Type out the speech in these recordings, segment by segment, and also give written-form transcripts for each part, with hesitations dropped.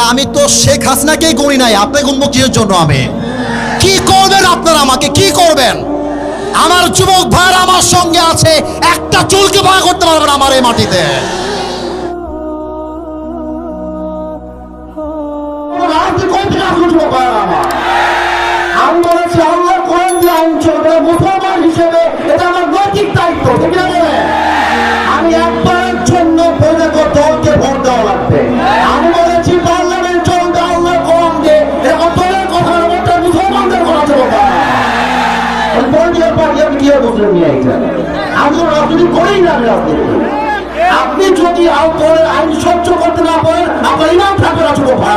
আমি তো শেখ হাসিনাকেই গুনি নাই, আপনি গুনবো কিসের জন্য? আমি কি করবেন আপনারা? আমাকে কি করবেন? আমার যুবক ভাইরা আমার সঙ্গে আছে, একটা চুলকে ভাগ করতে পারবেন আমার এই মাটিতে। আমি বলেছি আল্লাহ কোরআন দিয়ে আইন চলবে, মুসলমান হিসেবে এটা আমার নৈতিক দায়িত্ব, ঠিক না? আমি একবারের জন্য প্রজাকে দলকে ভোট দেওয়া লাগবে। আমি বলেছি পার্লামেন্ট চলবে আল্লাহ কোরআন দিয়ে, এরকম দলের কথা বলতে মুসলমানদের কথা চলবে। পলিটিক্যাল পার্টি আমি কি বুঝলেন নিয়ে এইটা? আমি তো রাজনীতি করেই না। আপনি যদি আইন সহ্য করতে না পারেন, আপনার ইমাম থাকবে না। ছোট ভাই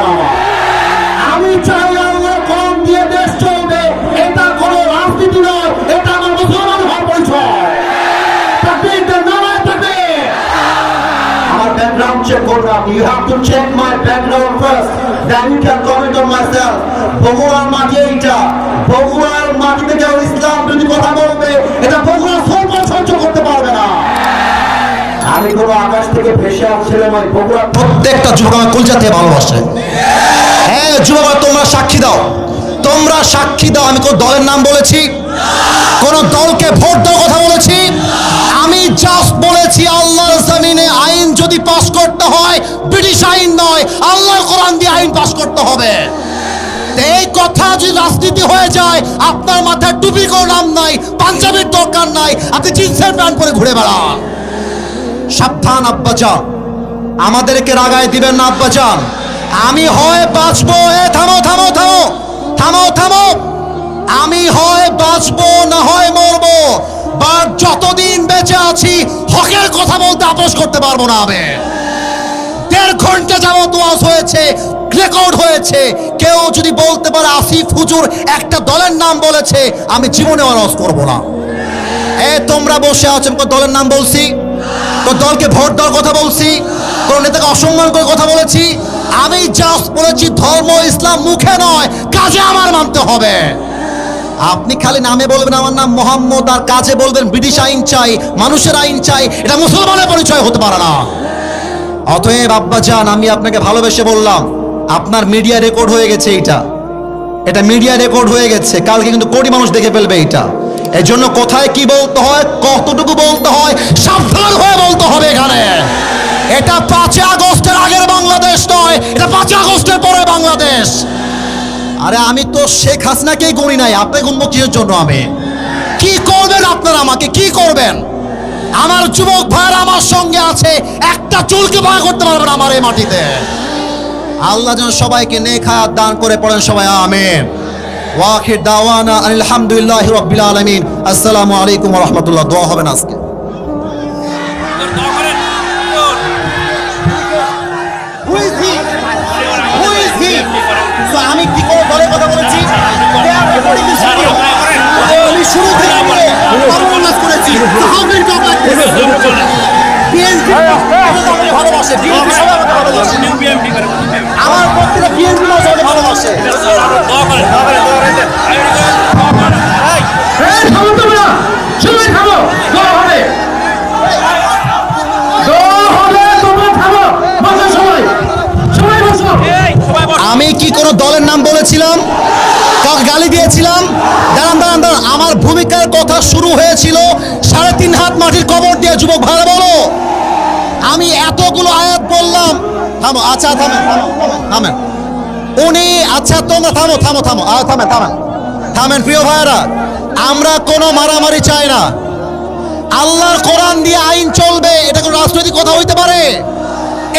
আমি চাই আল্লাহ কোরআন দিয়ে দেশ চলবে, এটা কোনো রাজনীতি নয়, এটা আমার মুসলমান হওয়ার পরিচয়। আমার ব্যাকগ্রাউন্ড চেক করলাম। You have to check my background first, then you can comment on myself. বগুড়ার মাটি এইটা, বগুড়ার মাটি থেকে ইসলাম যদি কথা বলবে, এটা বগুড়া সহ্য করতে পারবে না। আমি কোনো আকাশ থেকে ভেসে আসছিলাম, ওই বগুড়া প্রত্যেকটা যুবক আমার কলজাতে ভালোবাসে। হ্যাঁ যুবক, তোমরা সাক্ষী দাও, তোমরা সাক্ষী দাও। আমি কোন দলের নাম বলেছি? কোন দলকে ভোট দেওয়ার কথা বলেছি? আমি জাস্ট বলেছি আল্লাহর জমিনে আইন যদি পাস করতে হয়, ব্রিটিশ আইন নয়, আল্লাহর কোরআন দিয়ে আইন পাস করতে হবে। এই কথা যদি রাজনীতি হয়ে যায়, আপনার মাথায় টুপি কোনো নাম নাই, পাঞ্জাবির দরকার নাই, আপনি জিন্সের প্যান্ট পরে ঘুরে বেড়ান। সাবধান আব্বাজান, আমাদেরকে রাগায় দিবেন না আব্বাজান। আমি হয় বাঁচবো, থামো থামো থামো থামো থামো, আমি হয় বাঁচবো না হয় মরবো, বা যতদিন বেঁচে আছি হকের কথা বলতে আপোষ করতে পারবো না। আমি 1.5 ঘন্টা যাবত ওয়াজ হয়েছে, রেকর্ড হয়েছে। কেউ যদি বলতে পারে আসিফ হুজুর একটা দলের নাম বলেছে, আমি জীবনে ওয়াজ করবো না। তোমরা বসে আছো, দলের নাম বলছি? কোন দলকে ভোট দেওয়ার কথা বলছি? কোন নেতাকে অসম্মান করে কথা বলেছি? আমি জাস্ট বলেছি ধর্ম ইসলাম মুখে নয়, কাজে আমার মানতে হবে। আপনি খালি নামে বলবেন আমার নাম মোহাম্মদ, আর কাজে বলবেন ব্রিটিশ আইন চাই, মানুষের আইন চাই, এটা মুসলমানের পরিচয় হতে পারে না। অতএব আব্বাজান, আমি আপনাকে ভালোবেসে বললাম, আপনার মিডিয়া রেকর্ড হয়ে গেছে। এটা মিডিয়া রেকর্ড হয়ে গেছে, কালকে কিন্তু কোটি মানুষ দেখে ফেলবে এটা। এই জন্য কোথায় কি বলতে হয়, কতটুকু বলতে হয়, সাবধান হয়ে বলতে হবে। এখানে এটা 5 আগস্টের আগের বাংলাদেশ নয়, এটা 5 আগস্টের পরে বাংলাদেশ। আরে আমি তো শেখ হাসিনাকেই গুনি নাই, আপনি গুনবো কিসের জন্য? আমি কি করবেন আপনারা? আমাকে কি করবেন? আমার যুবক ভাইরা আমার সঙ্গে আছে, একটা চুলকে ভাগ করতে পারবেন আমার এই মাটিতে। আল্লাহ যেন সবাইকে নেক হায়াত দান করে, পড়েন সবাই আমিন। ওয়াখির দাওয়ানা আলহামদুলিল্লাহি রাব্বিল আলামিন। আসসালামু আলাইকুম ওয়া রাহমাতুল্লাহ। দোয়া হবে না আজকে? আমি কি করে দলের কথা বলেছি? আমি শুরু থেকে বর্ণনা করেছি ভালোবাসে, আমার প্রত্যেকটা বিএনপি ভালোবাসে। আমি কি কোনো দলের নাম বলেছিলাম? কাউকে গালি দিয়েছিলাম? দাঁড়ান দাঁড়ান দাঁড়ান, আমার ভূমিকার কথা শুরু হয়েছিল 3.5 হাত মাটির কবর দিয়ে। যুবক ভাইরা বলো, আমি এতগুলো আয়াত বললাম। থামো, আচ্ছা থামেন থামেন উনি, আচ্ছা তোমরা থামো থামো থামো থামেন থামেন থামেন। প্রিয় ভাইরা, আমরা কোনো মারামারি চাই না। আল্লাহর কোরআন দিয়ে আইন চলবে, এটা কোনো রাজনৈতিক কথা হইতে পারে?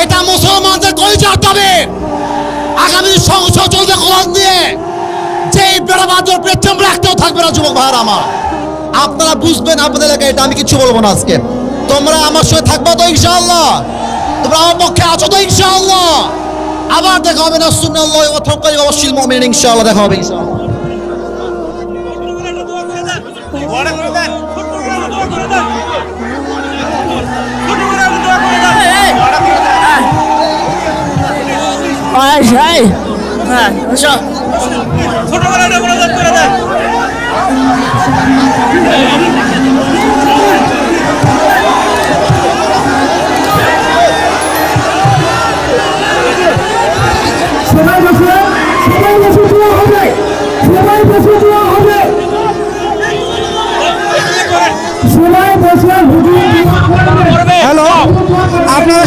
এটা মুসলমানদের কলিজার দাবি। আগামী সংসদ চলবে কোরআন দিয়ে, যেই বেড়াবাদর প্রেক্ষম রাখতেও থাকবে না। যুবক ভাইরা আমার, আপনারা বুঝবেন আপনাদের এলাকায়, এটা আমি কিছু বলবো না আজকে। তোমরা আমার সঙ্গে থাকবা তো ইনশাআল্লাহ? তোমরা আমার পক্ষে আছো তো ইনশাআল্লাহ? আবার দেখা হবে না সুন্নাল্লাহি ওয়া তাওয়াক্কাল ওয়া বাশশিরিল মুমিনিন। ইনশাআল্লাহ দেখা হবে ইনশাআল্লাহ। ছোট করে দেন।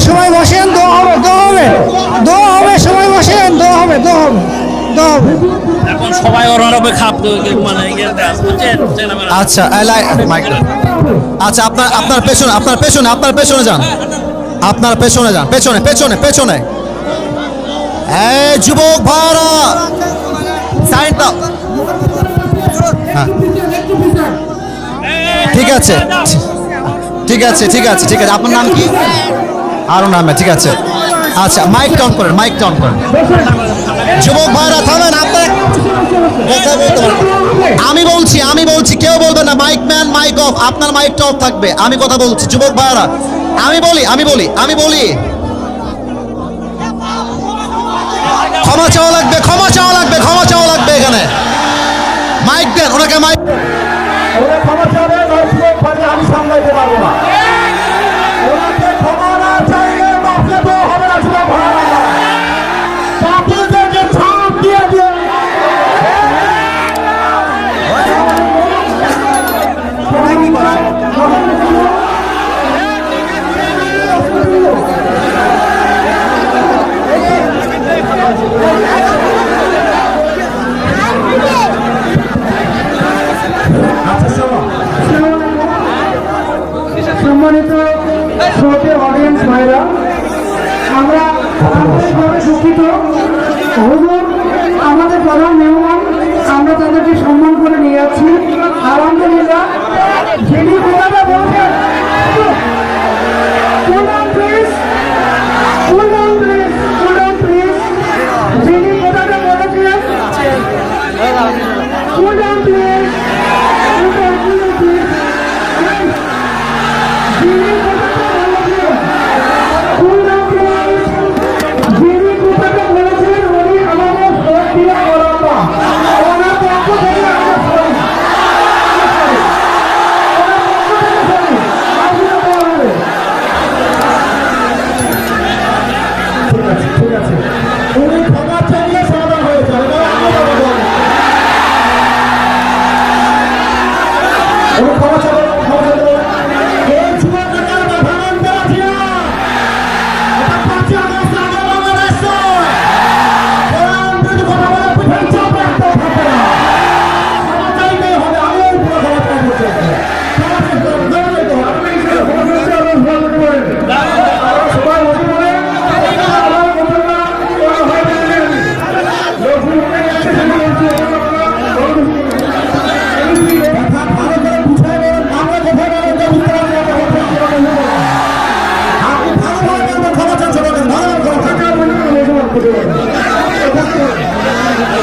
সময় বসেন, দোয়া হবে, দোয়া হবে, দোয়া হবে, সময় বসেন, দোয়া হবে, দোয়া হবে, দোয়া হবে। এখন সবাই ওরকম খাপ মানে বুঝছেন আচ্ছা মাইক আচ্ছা আপনার পেছনে যান, আপনার পেছনে যান, পেছনে এই যুবক ভাইরা সাইড দাও। হ্যাঁ, ঠিক আছে আপনার নাম কি? আরো নামে ঠিক আছে। আচ্ছা মাইক অন করেন। যুবক ভাইরা থামেন, আপনার আমি বলছি কেউ বলবে না মাইক ম্যান মাইক অফ, আপনার মাইকটা অফ থাকবে, আমি কথা বলছি। যুবক ভাইরা আমি বলি ক্ষমা চাওয়া লাগবে এখানে। মাইক দেন ওনাকে, মাইক। ওরা ক্ষমা চাবে, আমি সামলাইতে পারবো না। ওনাকে ক্ষমা না চাইলে মাফে তো হবে না, শুধু ভাড়া না বাকিদেরকে ছাপ দিয়ে দিয়ে সম্মানিত শ্রোতের অডিয়েন্স ভাইরা, আমরা আন্তরিকভাবে দুঃখিত। হুজুর আমাদের প্রধান মেহমান, আমরা তাদেরকে সম্মান করে নিয়ে যাচ্ছি। আলহামদুলিল্লাহ, যিনি কথাটা বলছেন, যিনি কথাটা বলেছিলেন, উনি ক্ষমা চাইলে সমাধান হয়ে যাবে। উনি ক্ষমা চাইলে এই যুবকদের মাথা মানতে রাজি না। এটা 5 আগস্ট আগে বাংলাদেশ নয়। কোরআন যদি কথা বলে পিঠে চাপ রাখতে থাকবে না। ক্ষমা চাইতেই হবে, আমি এই পুরো ক্ষমা চাইতে চাইছি। ক্ষমা চাইতে হবে, ক্ষমা চাইতে হবে। সবাই বসে বলে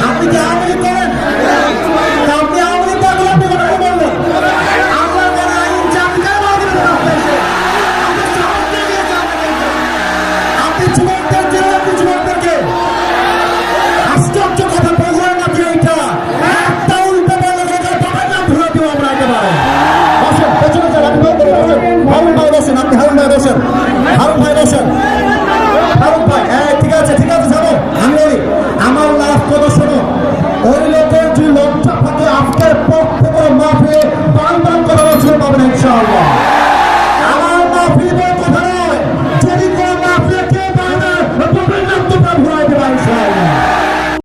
আপনি কি আওয়ামী করেন? আপনি আওয়ামী করলে আপনি কথা বললেন। আল্লাহ করে আইন চাপ দেয় না, আপনি যুবকদের জন্য, আপনি যুবকদেরকে আশ্চর্য কথা বললেন না যে এইটা একটা উল্টো বললে টাকার নাম ধরে দিব আমরা একেবারে। বসেন, পেছনে যান, আপনি বসেন, হারুন ভাই বসেন,